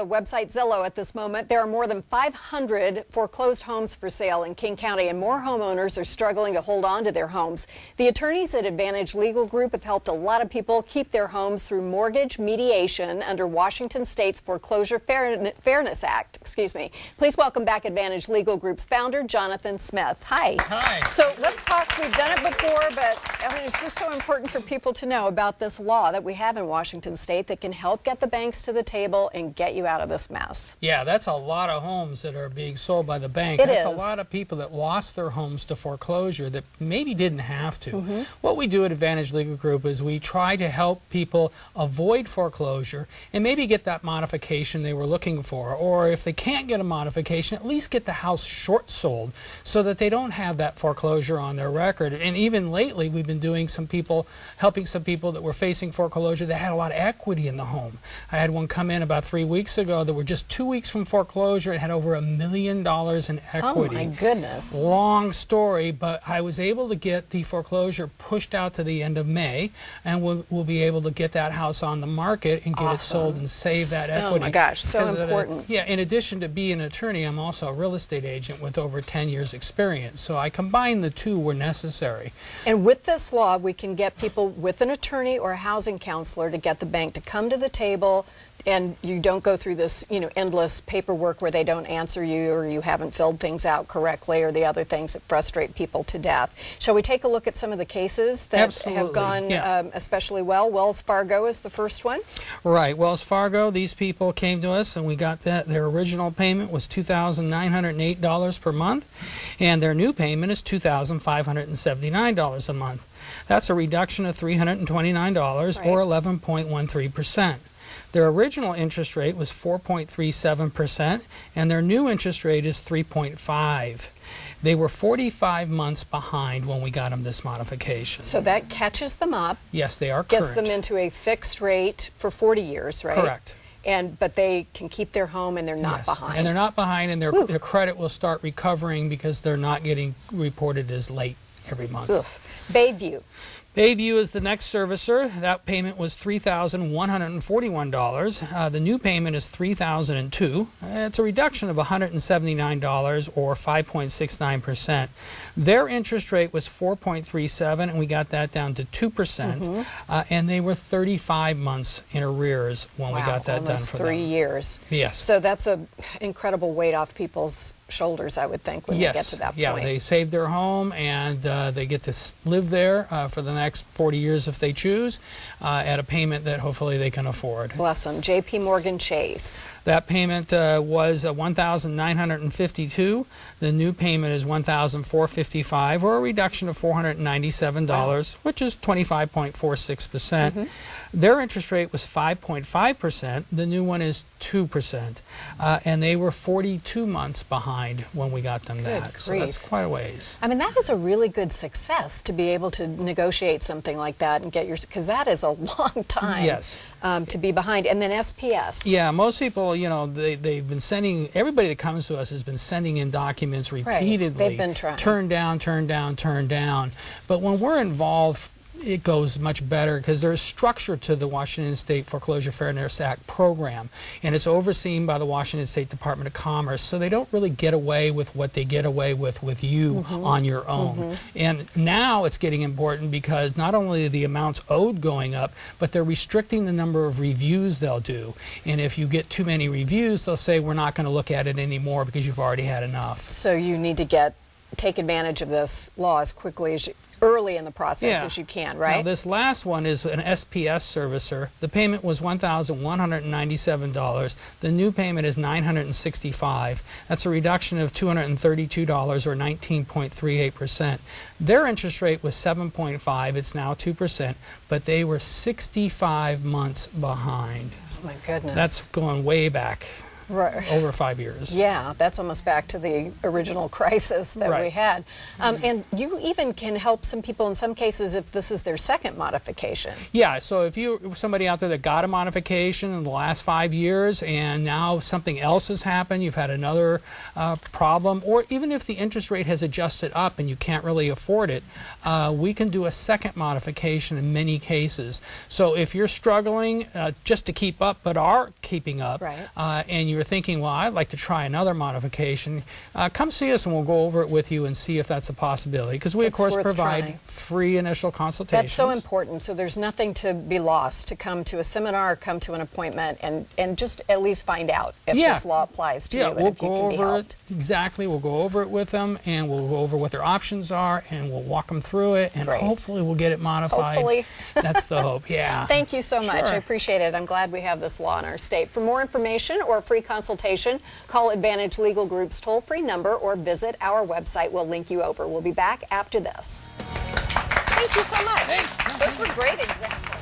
the website Zillow at this moment. There are more than 500 foreclosed homes for sale in King County, and more homeowners are struggling to hold on to their homes. The attorneys at Advantage Legal Group have helped a lot of people keep their homes through mortgage mediation under Washington State's Foreclosure Fairness Act. Excuse me. Please welcome back Advantage Legal Group's founder, Jonathan Smith. Hi. Hi. So let's talk. We've done it before, but I mean, it's just so important for people to know about this law that we have in Washington State that can help get the banks to the table and get you out of this mess. Yeah, that's a lot of homes that are being sold by the bank. That's a lot of people that lost their homes to foreclosure that maybe didn't have to. What we do at Advantage Legal Group is we try to help people avoid foreclosure and maybe get that modification they were looking for. Or if they can't get a modification, at least get the house short sold so that they don't have that foreclosure on their record. And even lately, we've been doing helping some people that were facing foreclosure that had a lot of equity in the home. I had one come in about 3 weeks ago that were just 2 weeks from foreclosure and had over $1 million in equity. Oh my goodness. Long story, but I was able to get the foreclosure pushed out to the end of May, and we'll be able to get that house on the market and get it sold and save that equity. Oh my gosh, so important. Yeah, in addition to being an attorney, I'm also a real estate agent with over 10 years experience, so I combined the two where necessary. And with this law, we can get people with an attorney or a housing counselor to get the bank to come to the table, and you don't go through this, endless paperwork where they don't answer you or you haven't filled things out correctly or the other things that frustrate people to death. Shall we take a look at some of the cases that have gone especially well? Wells Fargo is the first one. Right. Wells Fargo, these people came to us and we got that. Their original payment was $2,908 per month, and their new payment is $2,579 a month. That's a reduction of $329 or 11.13%. Their original interest rate was 4.37%, and their new interest rate is 3.5%. They were 45 months behind when we got them this modification. So that catches them up. Yes, they are current. Gets them into a fixed rate for 40 years, right? Correct. But they can keep their home and they're not behind. And they're not behind, and their credit will start recovering because they're not getting reported as late every month. Bayview. Bayview is the next servicer. That payment was $3,141. The new payment is $3,002. It's a reduction of $179 or 5.69%. Their interest rate was 4.37, and we got that down to 2%. And they were 35 months in arrears when we got that done for them. 3 years. Yes. So that's an incredible weight off people's shoulders, I would think, when they get to that point. Yeah, they saved their home, and they get to live there for the next 40 years if they choose, at a payment that hopefully they can afford. Bless them. J.P. Morgan Chase. That payment was $1,952. The new payment is $1,455, or a reduction of $497, which is 25.46%. Their interest rate was 5.5%. The new one is 2%. And they were 42 months behind when we got them that. So that's quite a ways. I mean, that is a really good success to be able to negotiate something like that and get because that is a long time to be behind. And then SPS. Yeah, most people, they've been sending, everybody that comes to us has been sending in documents repeatedly. They've been trying. Turn down, turn down, turn down. But when we're involved, it goes much better because there's structure to the Washington State Foreclosure Fairness Act program, and it's overseen by the Washington State Department of Commerce, so they don't really get away with what they get away with you on your own. And now it's getting important because not only are the amounts owed going up, but they're restricting the number of reviews they'll do. And if you get too many reviews, they'll say, we're not going to look at it anymore because you've already had enough. So you need to take advantage of this law as quickly as early in the process as you can, right? Now, this last one is an SPS servicer. The payment was $1,197. The new payment is $965. That's a reduction of $232 or 19.38%. Their interest rate was 7.5. It's now 2%, but they were 65 months behind. Oh my goodness. That's going way back. over 5 years. Yeah, that's almost back to the original crisis that we had. And you even can help some people in some cases if this is their second modification. Yeah, so if you're somebody out there that got a modification in the last 5 years and now something else has happened, you've had another problem, or even if the interest rate has adjusted up and you can't really afford it, we can do a second modification in many cases. So if you're struggling just to keep up but are keeping up, and you're thinking, well, I'd like to try another modification, come see us and we'll go over it with you and see if that's a possibility, because we of course provide free initial consultations. That's so important. So there's nothing to be lost to come to a seminar, come to an appointment, and just at least find out if this law applies to you and if you can be helped. Exactly, we'll go over it with them, and we'll go over what their options are, and we'll walk them through it, and hopefully we'll get it modified. Hopefully. That's the hope, yeah. Thank you so much. I appreciate it. I'm glad we have this law in our state. For more information or a free consultation, call Advantage Legal Group's toll-free number or visit our website. We'll link you over. We'll be back after this. Thank you so much. Thanks. Those were great examples.